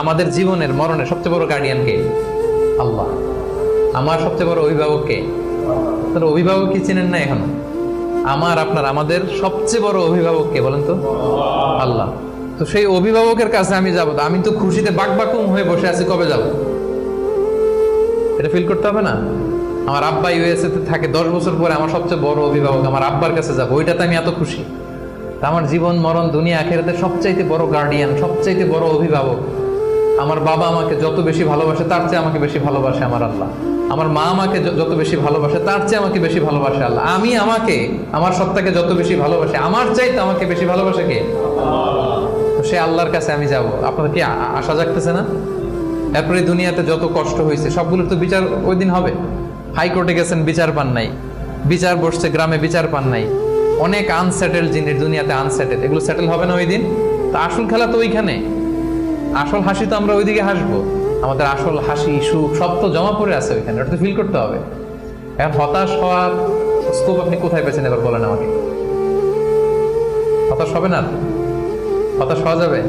আমাদের জীবনের মরণের সবচেয়ে বড় গার্ডিয়ান কে? আল্লাহ। আমার সবচেয়ে বড় অভিভাবক কে? তাহলে অভিভাবক কি চিনেন না এখনো? আমাদের সবচেয়ে বড় অভিভাবক কে বলেন তো? আল্লাহ। তো সেই অভিভাবকের কাছে আমি যাব, আমি তো খুশিতে বাকবাকুম হয়ে বসে আছি, কবে যাব? এটা ফিল করতে হবে না? আমার আব্বা ইউএসএ তে থাকে, 10 বছর পরে আমার সবচেয়ে বড় অভিভাবক আমার আব্বার কাছে যাব, ওইটাতে আমি এত খুশি। তা আমার জীবন মরণ দুনিয়া আখিরাতে সবচাইতে বড় গার্ডিয়ান, সবচাইতে বড় অভিভাবক আমার বাবা। আমাকে যত বেশি ভালোবাসে তার চেয়ে আমাকে বেশি ভালোবাসে আমার আল্লাহ। আমার মা আমাকে যত বেশি ভালোবাসে তার চেয়ে আমাকে বেশি ভালোবাসে আল্লাহ। আমি আমাকে, আমার সত্তাকে যত বেশি ভালোবাসে আমার চাইতে আমাকে বেশি ভালোবাসে কে? তো সে আল্লাহর কাছে আমি যাব। আপনাদের কি আশা জাগতেছে না? এরপরে দুনিয়াতে যত কষ্ট হয়েছে সবগুলোর তো বিচার ওই দিন হবে। হাইকোর্টে গেছেন, বিচার পান নাই। বিচার বসছে গ্রামে, বিচার পান নাই। অনেক আনসেটেল জিনিস দুনিয়াতে, আনসেটেল, এগুলো সেটেল হবে না ওই দিন। তা আসল খেলা তো ওইখানে, আসল হাসি তো আমরা ওইদিকে হাসবো। আমাদের আসল হাসি সুখ সব তো জমা পড়ে আছে ওইখানে, ওটা তো ফিল করতে হবে। এখন হতাশ হওয়ার স্কোপ আপনি কোথায় পেয়েছেন এবার বলেন আমাকে? হতাশ হবে না? হতাশ হওয়া যাবে?